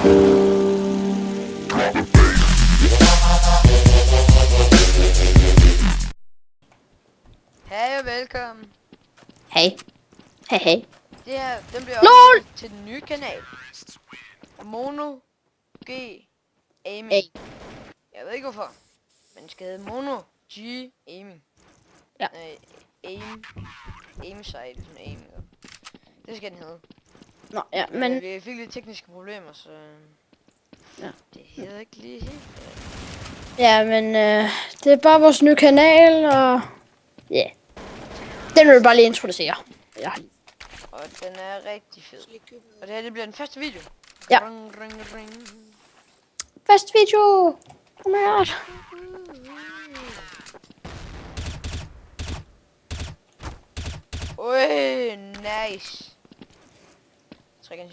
Hej og velkommen. Hej. Hej, hej. Det her, den bliver optaget til den nye kanal. Mono G Aiming. Jeg ved ikke hvorfor. Men den skal hedde Mono G Aiming. Ja. Aim site, sådan aiming. Det skal den hedde. Nå, ja, men... Vi fik lidt tekniske problemer, så... Ja. Det hedder ikke lige helt. Ja, men det er bare vores nye kanal, og... Ja. Yeah. Den vil jeg bare lige introducere. Ja. Og den er rigtig fed. Og det her, det bliver den første video. Ja. Ring. Første video! Oh my god. Oj, nice. Så kan jeg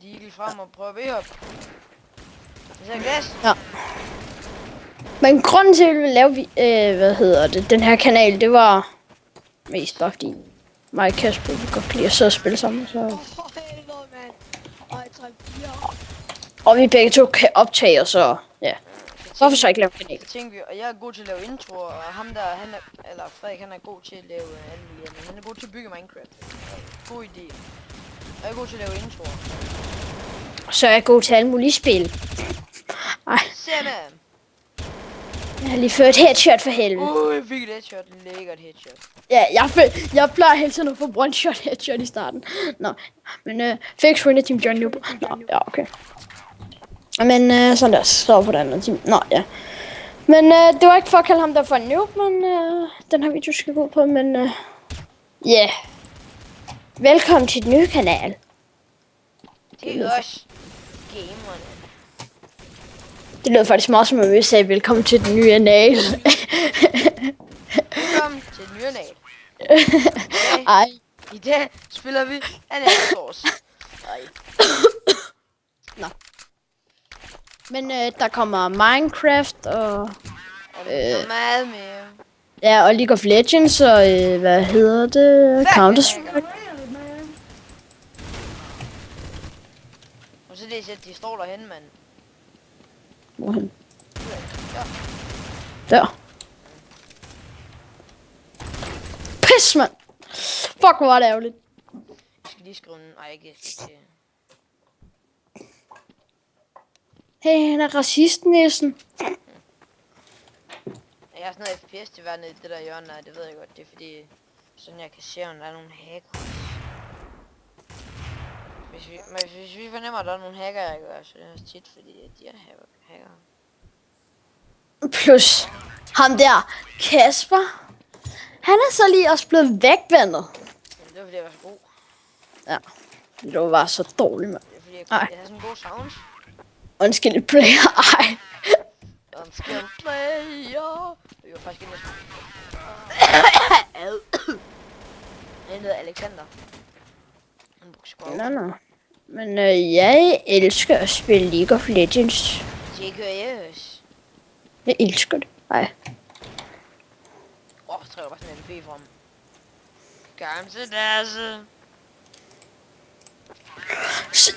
digel frem og prøve at hoppe. Det er glas. Ja. Men grunden til, at vi ville lave, den her kanal, det var mest bare fordi mig og Kasper, vi godt kan lide at sidde og spille sammen, så... Og vi begge to kan optage, og så, ja. Hvorfor så ikke lave en kanal? Så tænkte vi, og jeg er god til at lave introer, og ham der, eller Frederik, han er god til at lave alle mulige, men han er god til at bygge Minecraft. God idé. Og jeg er god til at lave introer. Så er jeg god til alle mulige spil. Ej. Sammen. Jeg har lige fået et headshot for helvede. Jeg fik et headshot. Lækkert headshot. Ja, jeg plejer hele tiden at få one shot headshot i starten. Nå, men fix winner team John Noob. Nå, ja, okay. Men sådan der, så på den anden team. Nå, ja. Men det var ikke for at kalde ham der for en noob, men den her video skal gå ud på, men ja. Velkommen til den nye kanal. Det er også gamerne. Det lød faktisk meget som, at vi sagde velkommen til den nye kanal. Velkommen til den nye kanal. Ej. I dag spiller vi Anatols. Nå. Men der kommer Minecraft og meget mere. ja, og League of Legends og hvad hedder det? Counter-Strike. Og så det at de står derhen, mand. Hvorhen? Der. Pis, mand. Fuck, hvor var det ærgerligt. Jeg skal lige skrive en... Ej, ikke til... Hey, han er racist-næsten. Jeg har sådan noget FPS til hver nede i det der hjørne, og det ved jeg godt. Det er fordi, sådan jeg kan se, om der er nogle hacker. Hvis vi fornemmer, at der er nogle hacker, jeg gør, så det er også tit, fordi de er hacker. Plus, ham der, Kasper. Han er så lige også blevet vækvandet. Men det var fordi, jeg var så god. Ja, det var så dårligt, mand. Det er fordi, jeg havde sådan gode sounds. Unskillet player, ej. Unskillet player. Det var faktisk ikke han hedder Alexander. Han brugte skov. Nå. Men jeg elsker at spille League of Legends. Det gør jeg også. Jeg elsker det. Ej. Så trækker jeg bare sådan en LP frem. Gamse dasse.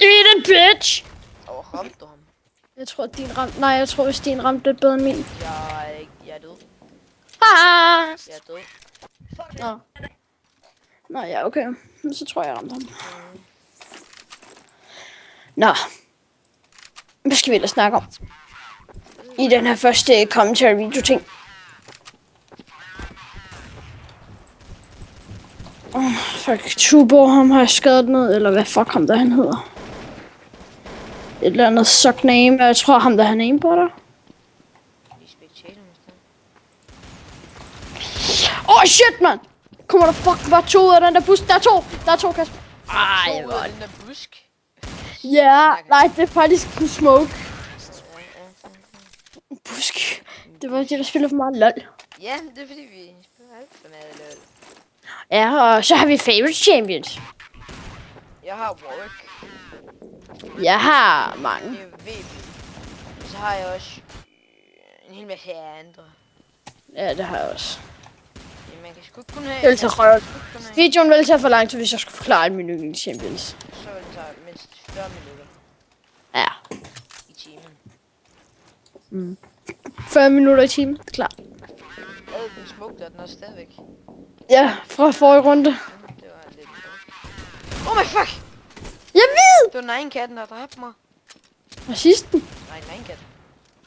Eat it, bitch! Ramte du ham? Jeg tror, at din ramte... Nej, jeg tror, hvis din ramte lidt bedre end min. Jeg er død. Ah! Jeg er død. Nå. Nå, ja, okay. Så tror jeg ramte ham. Nå. Hvad skal vi ellers snakke om? I den her første commentary video ting. Fuck, Tubo, ham har jeg skadet ned, eller hvad fuck ham der han hedder. Et eller andet suck name, jeg tror ham der han name på dig. Åh, shit, mand! Kommer der fuck bare to ud af den der busk? Der er to, Kasper. Ej, hvor den der busk. ja, nej, det er faktisk en smoke. Busk. Det var det, der spiller for meget LOL. Ja, det er fordi vi spiller alt for meget LOL. Ja, og så har vi favorite champions. Jeg har Warwick. Jeg har mange. Det er VP. Så har jeg også en hel masse andre. Ja, det har jeg også. Man kan sgu ikke kun have... Det vil tage røv. Videoen vil tage for lang tid, hvis jeg skulle forklare alle mine yndlings champions. Så vil det tage mindst 40 minutter. Ja. i timen. 40 minutter i timen, klar. Havde den smukt, og den er stadigvæk. Ja, fra forrige runde. Det var lidt... Oh my fuck! Jeg ved! Det var den egen katten, der dræbte mig. Racisten. Nej, den egen kat.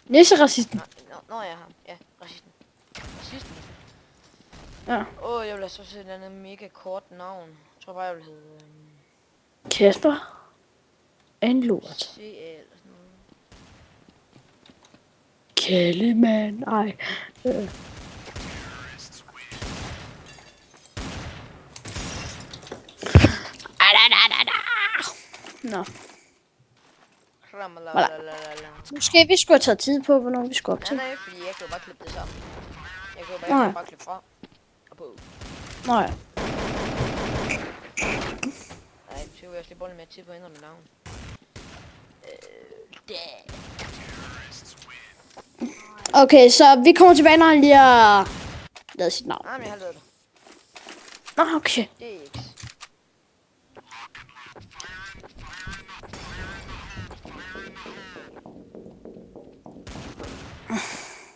Næse-racisten. Nå, ja, ham. Ja, racisten. Racisten. Ja. Jeg vil have så et andet mega kort navn. Jeg tror bare, jeg vil hedde... Kasper. En lort. CA eller sådan noget. Kællemand. Ej. Nå. Måske vi skulle have taget tid på, hvornår vi skulle op til. Nej, fordi jeg kan jo bare klippe det sammen. Jeg kan jo bare klippe fra og på. Nej. Nej, så vil jeg slippe lidt mere tid på at ændre mit navn. Okay, så vi kommer tilbage, når han lige har lavet sit navn. Nej, men jeg har lavet det. Nå, okay. Det er ikke.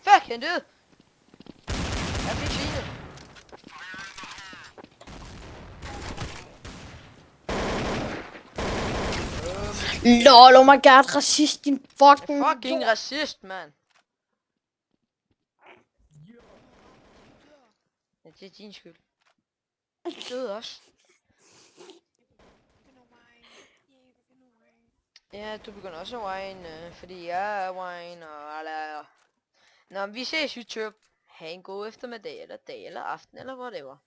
Fuck, han døde! Jeg fik svinet. Lol, oh my god, racist, din fucking Racist, mand. Ja, det er din skyld. Du døde også. Ja, du begynder også at whine, fordi jeg er whine og ala. Nå, vi ses YouTube. Ha' en god eftermiddag, eller dag, eller aften, eller whatever.